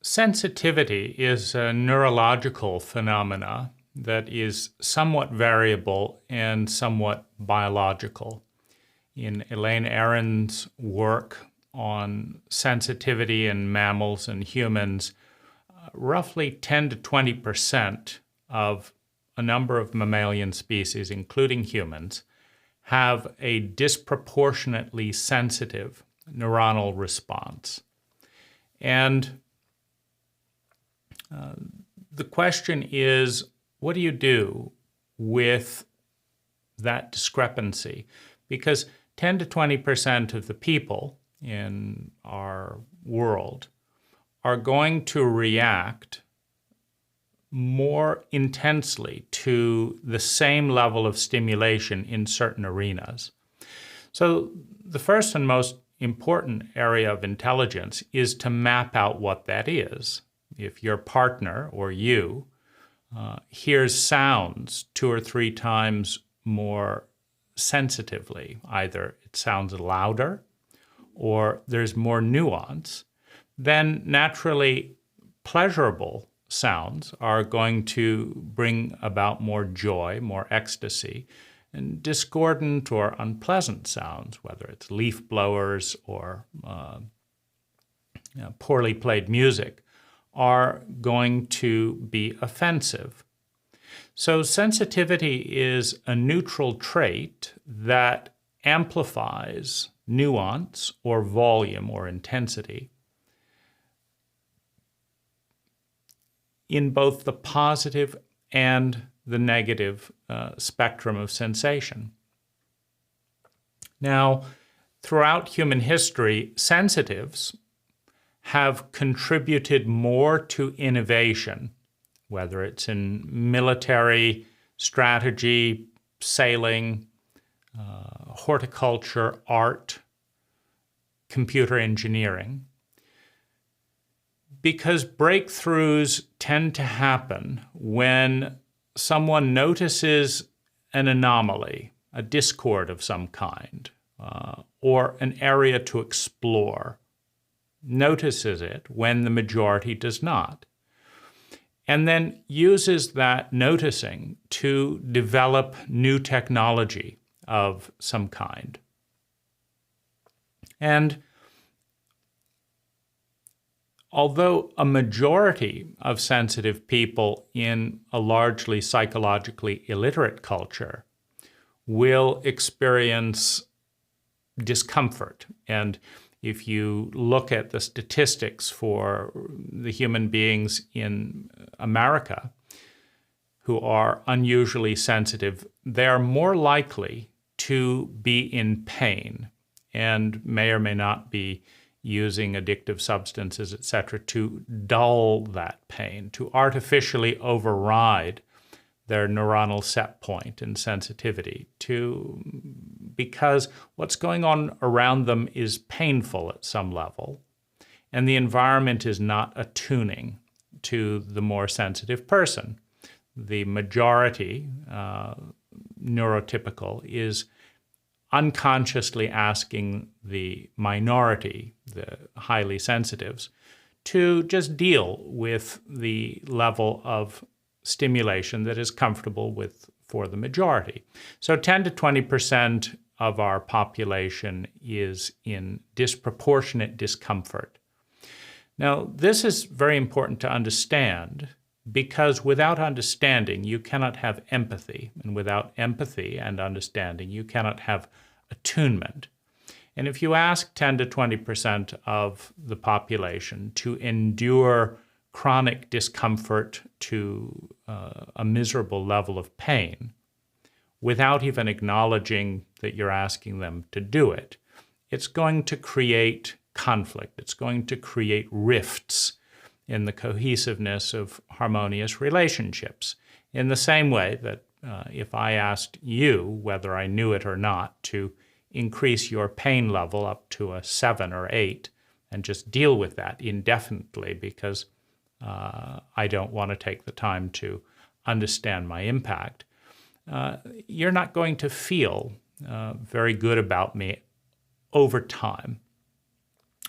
Sensitivity is a neurological phenomena that is somewhat variable and somewhat biological. In Elaine Aron's work on sensitivity in mammals and humans, roughly 10 to 20% of a number of mammalian species, including humans, have a disproportionately sensitive neuronal response. And the question is, what do you do with that discrepancy? Because 10 to 20% of the people in our world are going to react more intensely to the same level of stimulation in certain arenas. So the first and most important area of intelligence is to map out what that is. If your partner or you hears sounds 2 or 3 times more sensitively, either it sounds louder or there's more nuance, then naturally pleasurable sounds are going to bring about more joy, more ecstasy, and discordant or unpleasant sounds, whether it's leaf blowers or poorly played music, are going to be offensive. So sensitivity is a neutral trait that amplifies nuance or volume or intensity in both the positive and the negative spectrum of sensation. Now, throughout human history, sensitives have contributed more to innovation, whether it's in military strategy, sailing, horticulture, art, computer engineering, because breakthroughs tend to happen when someone notices an anomaly, a discord of some kind, or an area to explore, notices it when the majority does not, and then uses that noticing to develop new technology of some kind. And although a majority of sensitive people in a largely psychologically illiterate culture will experience discomfort, and if you look at the statistics for the human beings in America who are unusually sensitive, they are more likely to be in pain and may or may not be using addictive substances, etc., to dull that pain, to artificially override their neuronal set point and sensitivity, because what's going on around them is painful at some level, and the environment is not attuning to the more sensitive person. The majority, neurotypical, is unconsciously asking the minority, the highly sensitives, to just deal with the level of stimulation that is comfortable with for the majority. So 10 to 20% of our population is in disproportionate discomfort. Now, this is very important to understand, because without understanding, you cannot have empathy. And without empathy and understanding, you cannot have attunement. And if you ask 10 to 20% of the population to endure chronic discomfort to a miserable level of pain without even acknowledging that you're asking them to do it, it's going to create conflict. It's going to create rifts in the cohesiveness of harmonious relationships. In the same way that if I asked you, whether I knew it or not, to increase your pain level up to a 7 or 8 and just deal with that indefinitely because I don't want to take the time to understand my impact, you're not going to feel very good about me over time.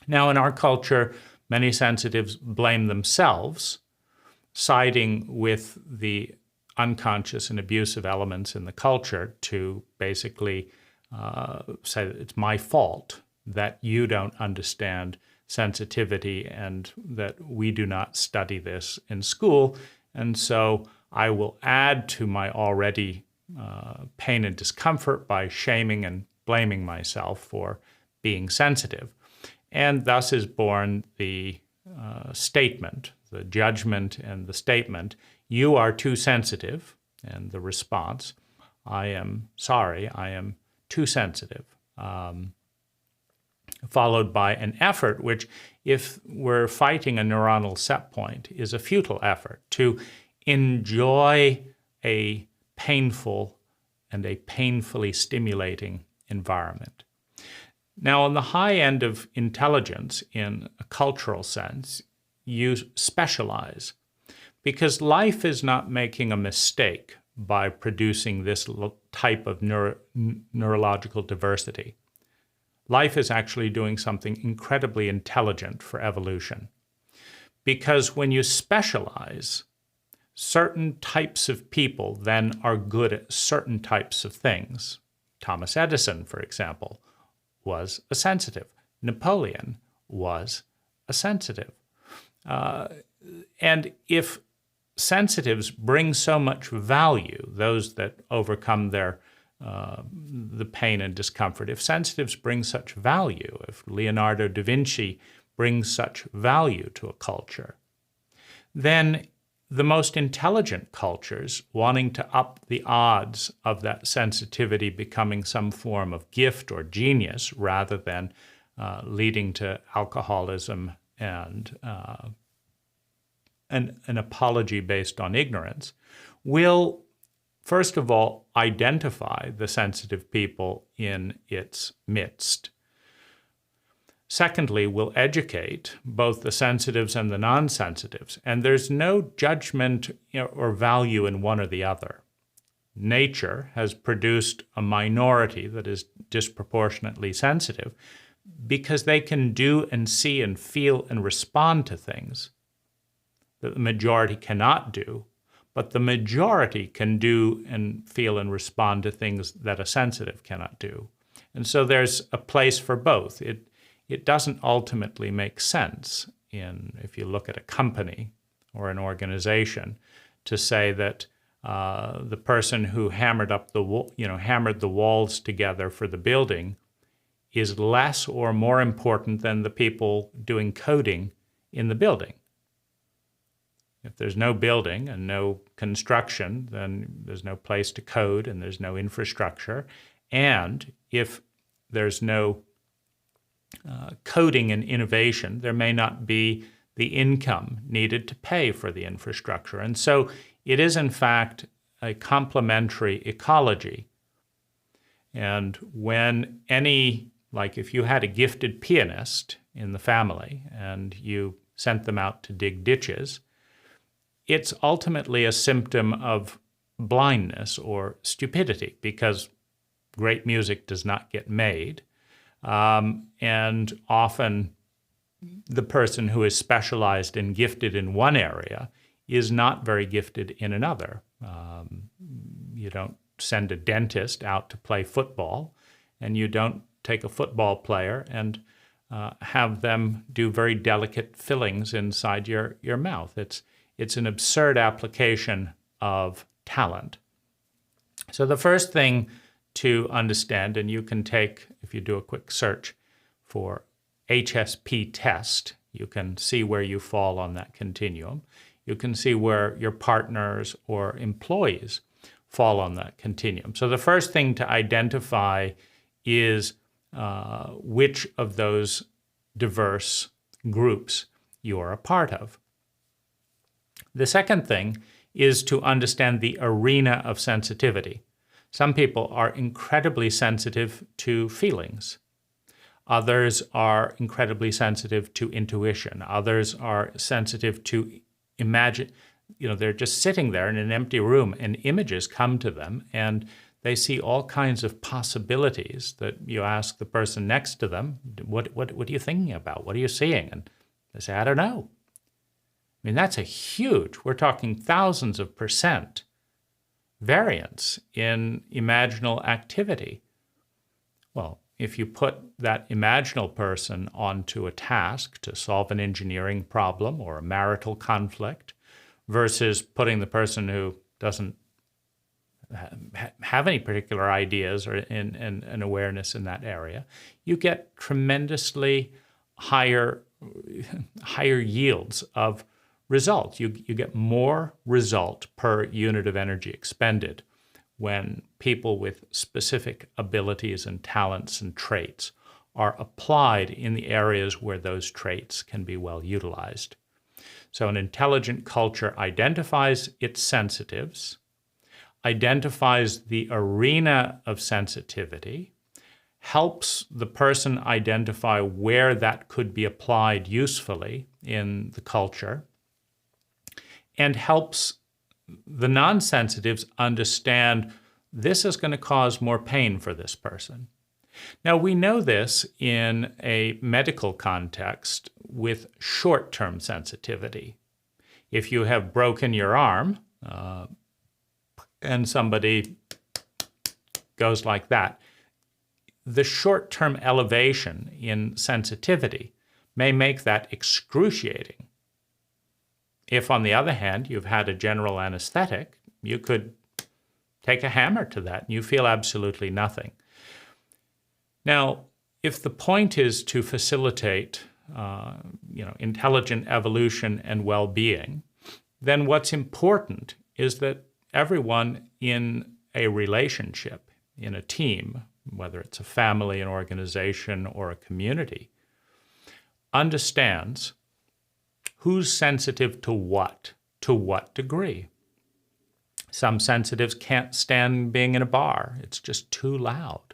Now, in our culture, Many sensitives blame themselves, siding with the unconscious and abusive elements in the culture to basically say that it's my fault that you don't understand sensitivity and that we do not study this in school. And so I will add to my already pain and discomfort by shaming and blaming myself for being sensitive. And thus is born the statement, the judgment and the statement, you are too sensitive, and the response, I am sorry, I am too sensitive, followed by an effort which, if we're fighting a neuronal set point, is a futile effort to enjoy a painful and a painfully stimulating environment. Now, on the high end of intelligence, in a cultural sense, you specialize, because life is not making a mistake by producing this type of neurological diversity. Life is actually doing something incredibly intelligent for evolution. Because when you specialize, certain types of people then are good at certain types of things. Thomas Edison, for example, was a sensitive. Napoleon was a sensitive. And if sensitives bring so much value, those that overcome their the pain and discomfort, if sensitives bring such value, if Leonardo da Vinci brings such value to a culture, then the most intelligent cultures, wanting to up the odds of that sensitivity becoming some form of gift or genius rather than leading to alcoholism and an apology based on ignorance, will, first of all, identify the sensitive people in its midst. Secondly, will educate both the sensitives and the non-sensitives. And there's no judgment or value in one or the other. Nature has produced a minority that is disproportionately sensitive because they can do and see and feel and respond to things that the majority cannot do, but the majority can do and feel and respond to things that a sensitive cannot do. And so there's a place for both. It doesn't ultimately make sense if you look at a company or an organization, to say that the person who hammered the walls together for the building is less or more important than the people doing coding in the building. If there's no building and no construction, then there's no place to code and there's no infrastructure. And if there's no coding and innovation, there may not be the income needed to pay for the infrastructure. And so it is, in fact, a complementary ecology. And when if you had a gifted pianist in the family and you sent them out to dig ditches, it's ultimately a symptom of blindness or stupidity, because great music does not get made. And often the person who is specialized and gifted in one area is not very gifted in another. You don't send a dentist out to play football, and you don't take a football player and have them do very delicate fillings inside your mouth. It's an absurd application of talent. So the first thing to understand, and you can take, if you do a quick search for HSP test, you can see where you fall on that continuum. You can see where your partners or employees fall on that continuum. So the first thing to identify is which of those diverse groups you're a part of. The second thing is to understand the arena of sensitivity. Some people are incredibly sensitive to feelings. Others are incredibly sensitive to intuition. Others are sensitive to imagine. They're just sitting there in an empty room and images come to them and they see all kinds of possibilities that you ask the person next to them, what are you thinking about? What are you seeing? And They say, I don't know. I mean, that's a huge, we're talking thousands of % variance in imaginal activity. Well, if you put that imaginal person onto a task to solve an engineering problem or a marital conflict versus putting the person who doesn't have any particular ideas or an awareness in that area, you get tremendously higher yields of results. You get more result per unit of energy expended when people with specific abilities and talents and traits are applied in the areas where those traits can be well utilized. So an intelligent culture identifies its sensitives, identifies the arena of sensitivity, helps the person identify where that could be applied usefully in the culture, and helps the non-sensitives understand this is going to cause more pain for this person. Now, we know this in a medical context with short-term sensitivity. If you have broken your arm and somebody goes like that, the short-term elevation in sensitivity may make that excruciating. If, on the other hand, you've had a general anesthetic, you could take a hammer to that and you feel absolutely nothing. Now, if the point is to facilitate intelligent evolution and well-being, then what's important is that everyone in a relationship, in a team, whether it's a family, an organization, or a community, understands who's sensitive to what degree. Some sensitives can't stand being in a bar. It's just too loud.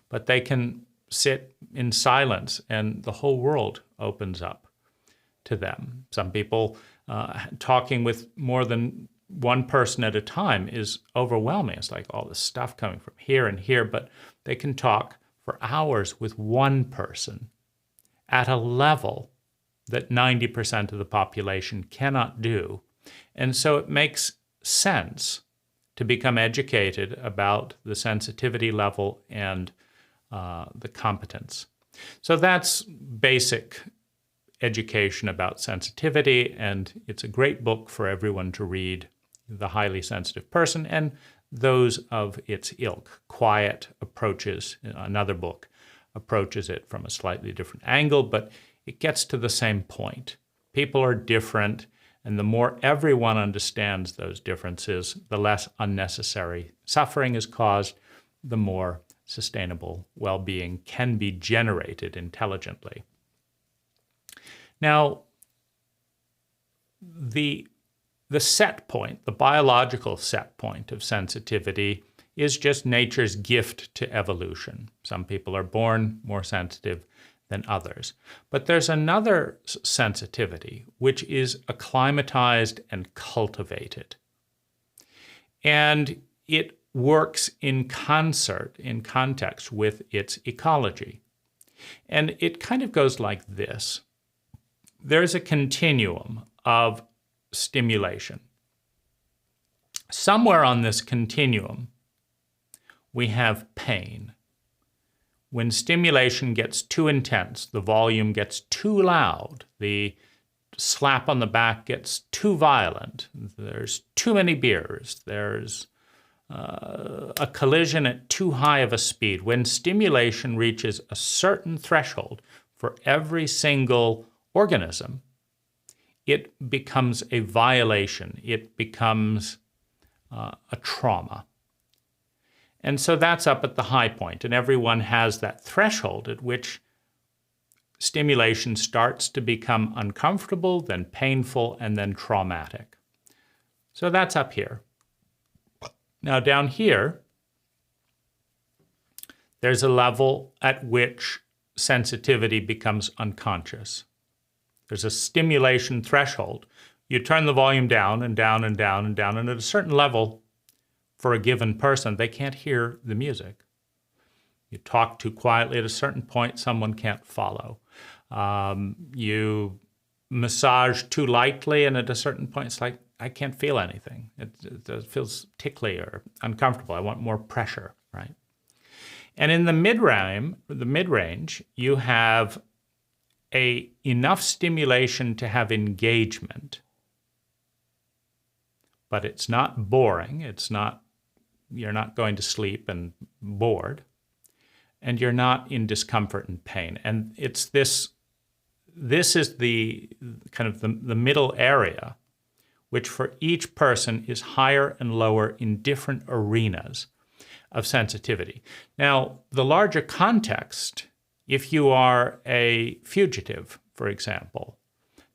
But they can sit in silence and the whole world opens up to them. Some people talking with more than one person at a time is overwhelming. It's like all this stuff coming from here and here, but they can talk for hours with one person at a level that 90% of the population cannot do. And so it makes sense to become educated about the sensitivity level and the competence. So that's basic education about sensitivity, and it's a great book for everyone to read. The Highly Sensitive Person and those of its ilk. Quiet approaches, another book, approaches it from a slightly different angle, but it gets to the same point. People are different, and the more everyone understands those differences, the less unnecessary suffering is caused, the more sustainable well-being can be generated intelligently. Now, the set point, the biological set point of sensitivity is just nature's gift to evolution. Some people are born more sensitive than others. But there's another sensitivity, which is acclimatized and cultivated. And it works in concert, in context with its ecology. And it kind of goes like this. There's a continuum of stimulation. Somewhere on this continuum, we have pain. When stimulation gets too intense, the volume gets too loud, the slap on the back gets too violent, there's too many beers, there's a collision at too high of a speed. When stimulation reaches a certain threshold for every single organism, it becomes a violation. It becomes a trauma. And so that's up at the high point, and everyone has that threshold at which stimulation starts to become uncomfortable, then painful, and then traumatic. So that's up here. Now down here, there's a level at which sensitivity becomes unconscious. There's a stimulation threshold. You turn the volume down and down and down and down, and at a certain level, for a given person, they can't hear the music. You talk too quietly at a certain point, someone can't follow. You massage too lightly, and at a certain point it's like, I can't feel anything. It feels tickly or uncomfortable. I want more pressure, right? And in the mid-range, you have enough stimulation to have engagement, but it's not boring. You're not going to sleep and bored, and you're not in discomfort and pain. And it's this is the kind of the middle area, which for each person is higher and lower in different arenas of sensitivity. Now, the larger context, if you are a fugitive, for example,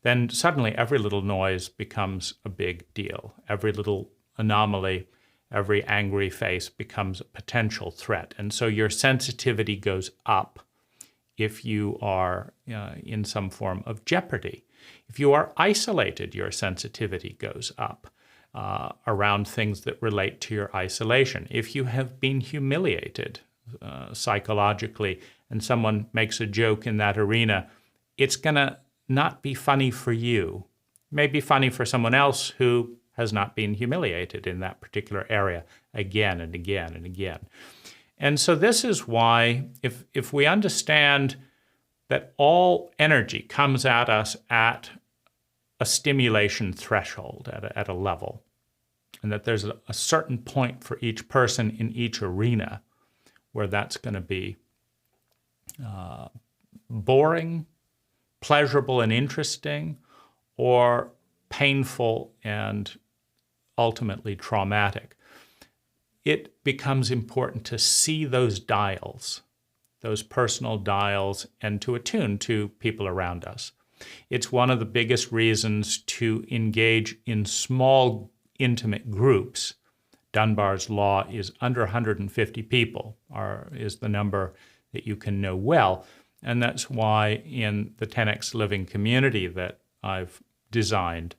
then suddenly every little noise becomes a big deal. Every little anomaly, every angry face becomes a potential threat. And so your sensitivity goes up if you are in some form of jeopardy. If you are isolated, your sensitivity goes up around things that relate to your isolation. If you have been humiliated psychologically and someone makes a joke in that arena, it's going to not be funny for you. It may be funny for someone else who has not been humiliated in that particular area again and again and again. And so this is why, if we understand that all energy comes at us at a stimulation threshold, at a level, and that there's a certain point for each person in each arena where that's going to be boring, pleasurable and interesting, or painful and ultimately traumatic, it becomes important to see those dials, those personal dials, and to attune to people around us. It's one of the biggest reasons to engage in small, intimate groups. Dunbar's law is under 150 people, is the number that you can know well. And that's why in the 10X Living community that I've designed,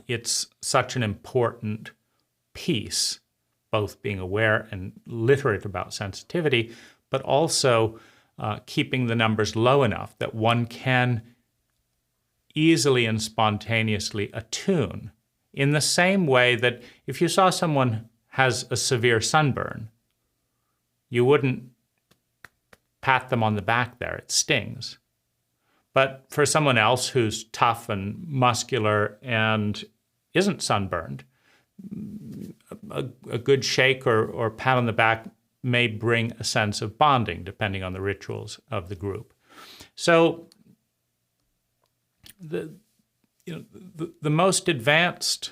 it's such an important piece, both being aware and literate about sensitivity, but also keeping the numbers low enough that one can easily and spontaneously attune, in the same way that if you saw someone has a severe sunburn, you wouldn't pat them on the back there. It stings. But for someone else who's tough and muscular and isn't sunburned, a good shake or pat on the back may bring a sense of bonding, depending on the rituals of the group. So the most advanced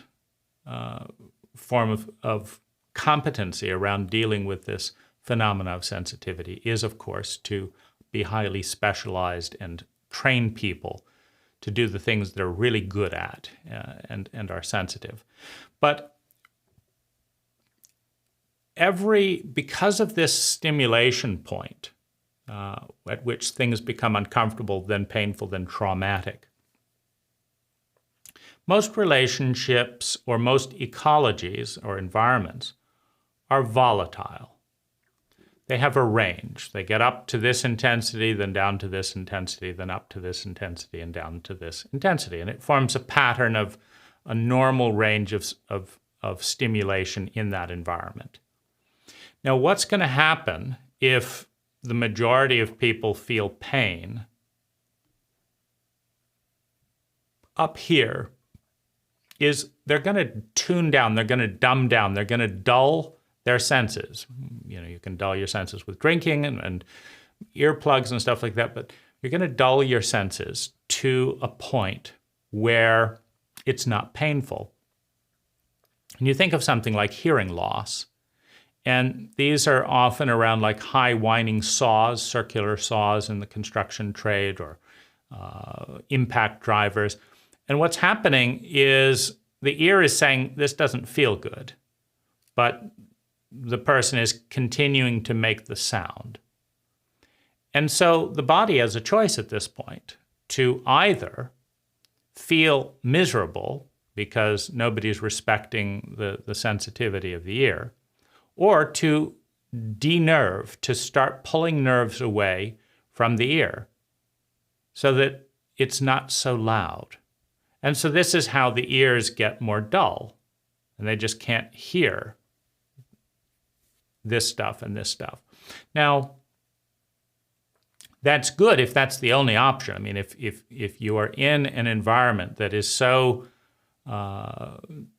form of competency around dealing with this phenomena of sensitivity is, of course, to be highly specialized and train people to do the things they're really good at and are sensitive. But because of this stimulation point at which things become uncomfortable, then painful, then traumatic, most relationships or most ecologies or environments are volatile. They have a range. They get up to this intensity, then down to this intensity, then up to this intensity, and down to this intensity. And it forms a pattern of a normal range of stimulation in that environment. Now, what's going to happen if the majority of people feel pain up here is they're going to tune down, they're going to dumb down, they're going to dull their senses. You can dull your senses with drinking and earplugs and stuff like that, but you're going to dull your senses to a point where it's not painful. And you think of something like hearing loss, and these are often around like high whining saws, circular saws in the construction trade, or impact drivers. And what's happening is the ear is saying, this doesn't feel good, but the person is continuing to make the sound. And so the body has a choice at this point to either feel miserable because nobody's respecting the sensitivity of the ear, or to denerve, to start pulling nerves away from the ear so that it's not so loud. And so this is how the ears get more dull, and they just can't hear this stuff and this stuff. Now, that's good if that's the only option. I mean, if you are in an environment that is so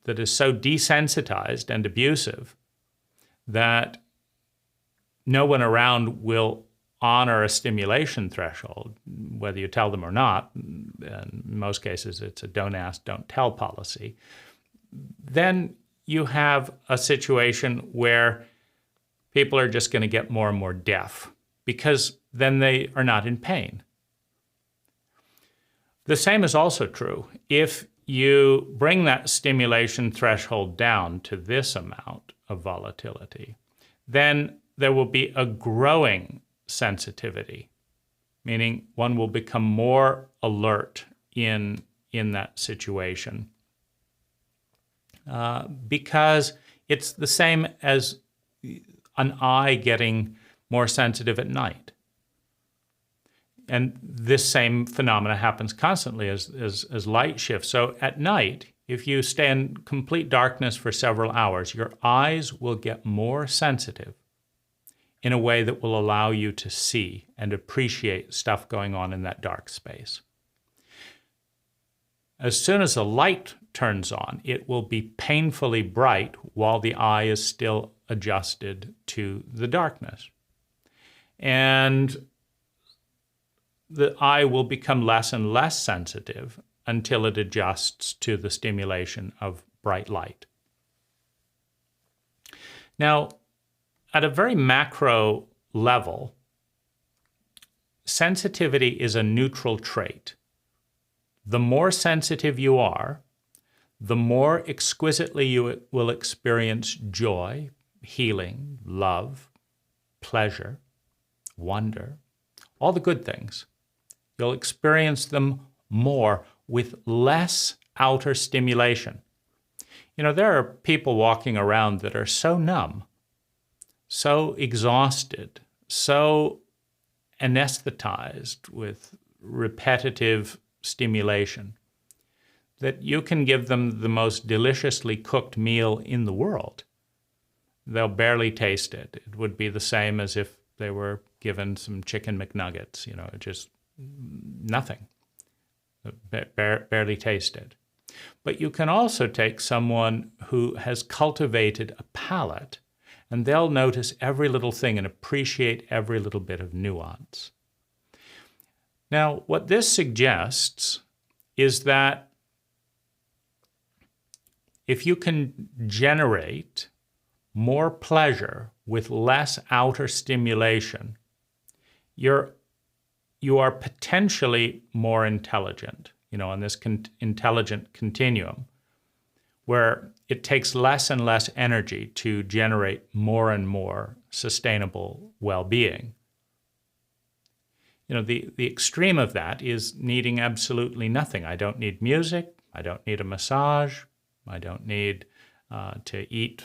desensitized and abusive that no one around will honor a stimulation threshold, whether you tell them or not, in most cases it's a don't ask, don't tell policy, then you have a situation where people are just going to get more and more deaf because then they are not in pain. The same is also true if you bring that stimulation threshold down to this amount of volatility, then there will be a growing sensitivity, meaning one will become more alert in that situation. Because it's the same as an eye getting more sensitive at night. And this same phenomena happens constantly as light shifts. So at night, if you stay in complete darkness for several hours, your eyes will get more sensitive in a way that will allow you to see and appreciate stuff going on in that dark space. As soon as the light turns on, it will be painfully bright while the eye is still adjusted to the darkness. And the eye will become less and less sensitive until it adjusts to the stimulation of bright light. Now, at a very macro level, sensitivity is a neutral trait. The more sensitive you are, the more exquisitely you will experience joy, healing, love, pleasure, wonder, all the good things. You'll experience them more with less outer stimulation. You know, there are people walking around that are so numb, so exhausted, so anesthetized with repetitive stimulation that you can give them the most deliciously cooked meal in the world. They'll barely taste it. It would be the same as if they were given some chicken McNuggets, you know, just nothing, barely tasted. But you can also take someone who has cultivated a palate, and they'll notice every little thing and appreciate every little bit of nuance. Now, what this suggests is that if you can generate more pleasure with less outer stimulation, you are potentially more intelligent, you know, on this intelligent continuum, where it takes less and less energy to generate more and more sustainable well-being. You know, the extreme of that is needing absolutely nothing. I don't need music. I don't need a massage. I don't need to eat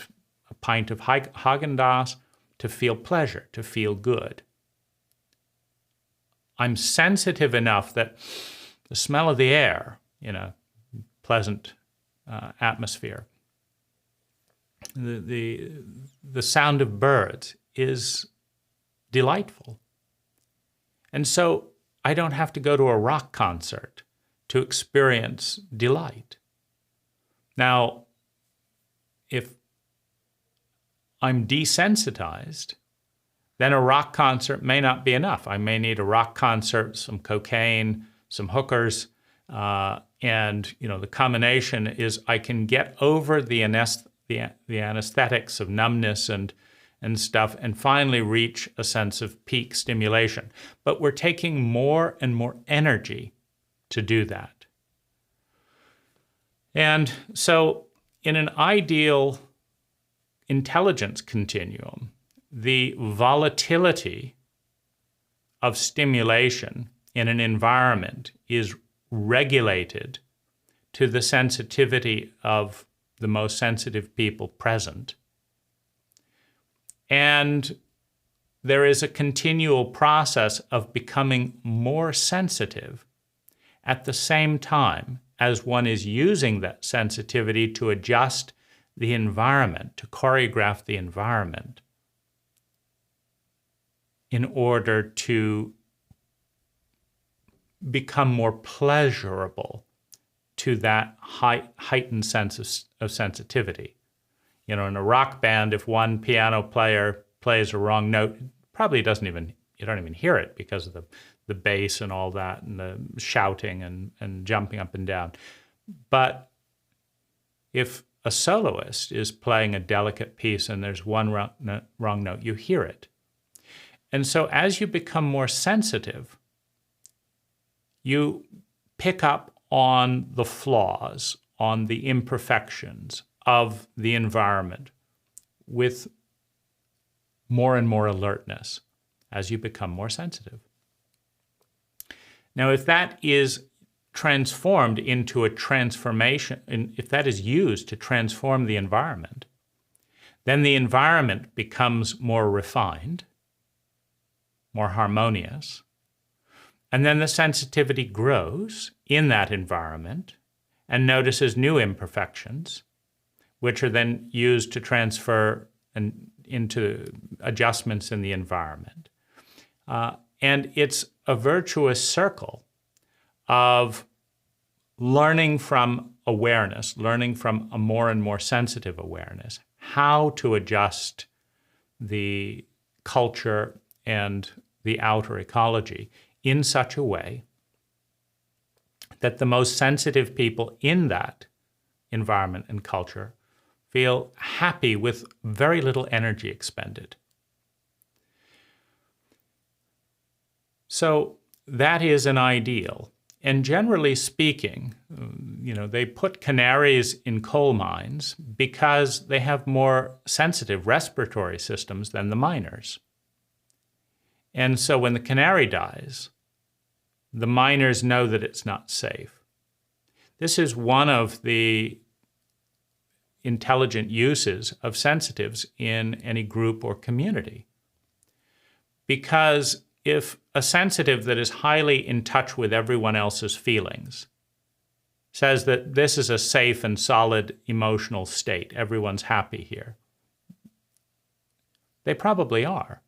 a pint of Haagen-Dazs to feel pleasure, to feel good. I'm sensitive enough that the smell of the air in a pleasant atmosphere, the sound of birds is delightful. And so I don't have to go to a rock concert to experience delight. Now, if I'm desensitized, then a rock concert may not be enough. I may need a rock concert, some cocaine, some hookers, and you know, the combination is I can get over the anesthetics of numbness and stuff and finally reach a sense of peak stimulation. But we're taking more and more energy to do that. And so in an ideal intelligence continuum, the volatility of stimulation in an environment is regulated to the sensitivity of the most sensitive people present. And there is a continual process of becoming more sensitive at the same time as one is using that sensitivity to adjust the environment, to choreograph the environment in order to become more pleasurable to that heightened sense of sensitivity. In a rock band, if one piano player plays a wrong note, you don't even hear it because of the bass and all that and the shouting and jumping up and down. But if a soloist is playing a delicate piece and there's one wrong note, you hear it. And so as you become more sensitive, you pick up on the flaws, on the imperfections of the environment with more and more alertness as you become more sensitive. Now, if that is transformed into a transformation, if that is used to transform the environment, then the environment becomes more refined, more harmonious, and then the sensitivity grows in that environment and notices new imperfections, which are then used to transfer into adjustments in the environment. And it's a virtuous circle of learning from awareness, learning from a more and more sensitive awareness, how to adjust the culture and the outer ecology in such a way that the most sensitive people in that environment and culture feel happy with very little energy expended. So that is an ideal. And generally speaking, they put canaries in coal mines because they have more sensitive respiratory systems than the miners. And so when the canary dies, the miners know that it's not safe. This is one of the intelligent uses of sensitives in any group or community. Because if a sensitive that is highly in touch with everyone else's feelings says that this is a safe and solid emotional state, everyone's happy here, they probably are.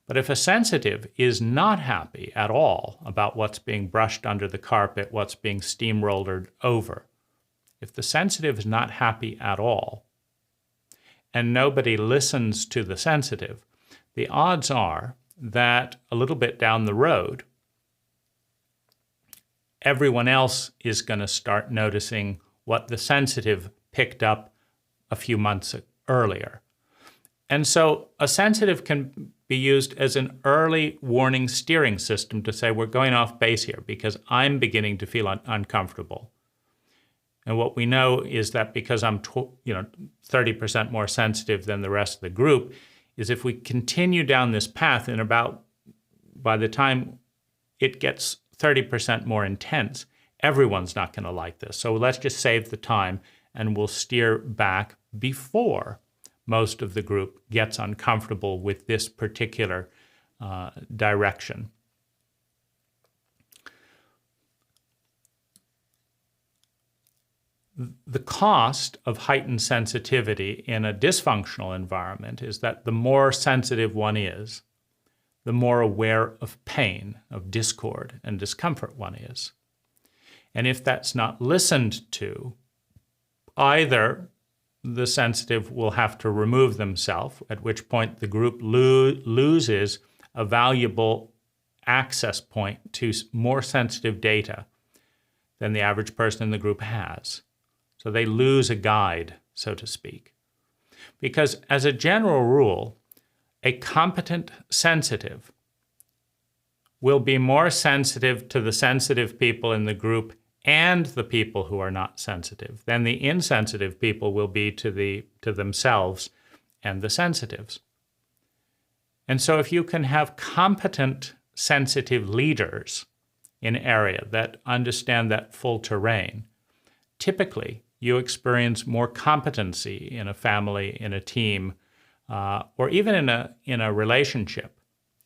But if a sensitive is not happy at all about what's being brushed under the carpet, what's being steamrolled over, if the sensitive is not happy at all, and nobody listens to the sensitive, the odds are that a little bit down the road, everyone else is going to start noticing what the sensitive picked up a few months earlier. And so a sensitive can be used as an early warning steering system to say, we're going off base here because I'm beginning to feel uncomfortable. And what we know is that because I'm 30% more sensitive than the rest of the group, is if we continue down this path and by the time it gets 30% more intense, everyone's not going to like this. So let's just save the time and we'll steer back before most of the group gets uncomfortable with this particular direction. The cost of heightened sensitivity in a dysfunctional environment is that the more sensitive one is, the more aware of pain, of discord and discomfort one is. And if that's not listened to, either the sensitive will have to remove themselves, at which point the group loses a valuable access point to more sensitive data than the average person in the group has. So they lose a guide, so to speak. Because as a general rule, a competent sensitive will be more sensitive to the sensitive people in the group and the people who are not sensitive than the insensitive people will be to themselves and the sensitives. And so if you can have competent sensitive leaders in an area that understand that full terrain, typically you experience more competency in a family, in a team, or even in a relationship.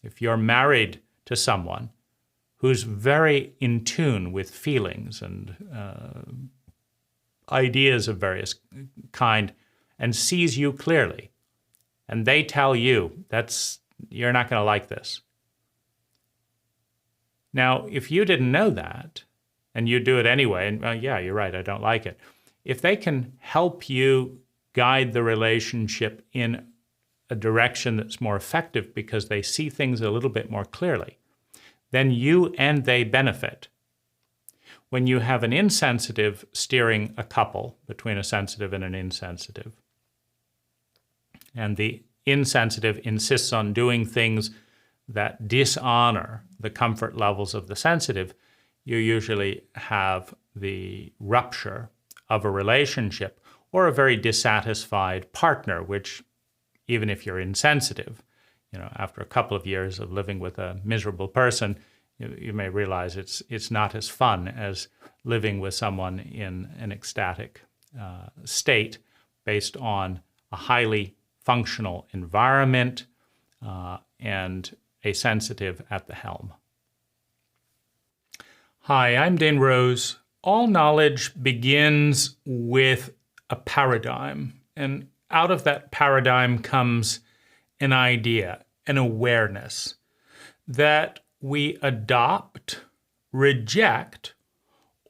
If you're married to someone who's very in tune with feelings and ideas of various kind and sees you clearly, and they tell you you're not going to like this. Now, if you didn't know that, and you do it anyway, and yeah, you're right, I don't like it. If they can help you guide the relationship in a direction that's more effective because they see things a little bit more clearly, then you and they benefit. When you have an insensitive steering a couple between a sensitive and an insensitive, and the insensitive insists on doing things that dishonor the comfort levels of the sensitive, you usually have the rupture of a relationship or a very dissatisfied partner, which, even if you're insensitive, after a couple of years of living with a miserable person, you may realize it's not as fun as living with someone in an ecstatic state based on a highly functional environment and a sensitive at the helm. Hi, I'm Dane Rose. All knowledge begins with a paradigm, and out of that paradigm comes an idea, an awareness that we adopt, reject,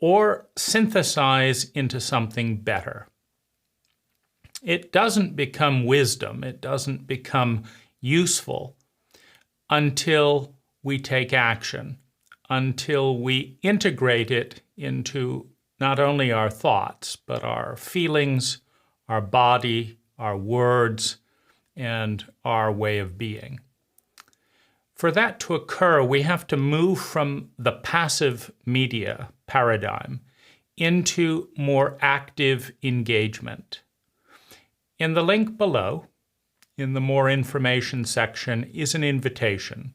or synthesize into something better. It doesn't become wisdom, it doesn't become useful until we take action, until we integrate it into not only our thoughts, but our feelings, our body, our words, and our way of being. For that to occur, we have to move from the passive media paradigm into more active engagement. In the link below, in the More Information section, is an invitation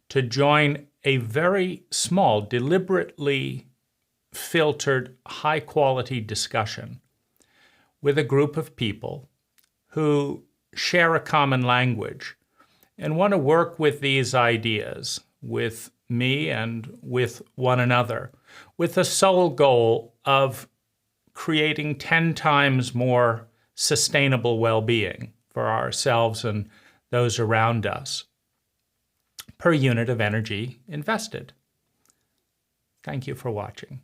to join a very small, deliberately filtered, high-quality discussion with a group of people who share a common language and want to work with these ideas, with me and with one another, with the sole goal of creating 10 times more sustainable well-being for ourselves and those around us per unit of energy invested. Thank you for watching.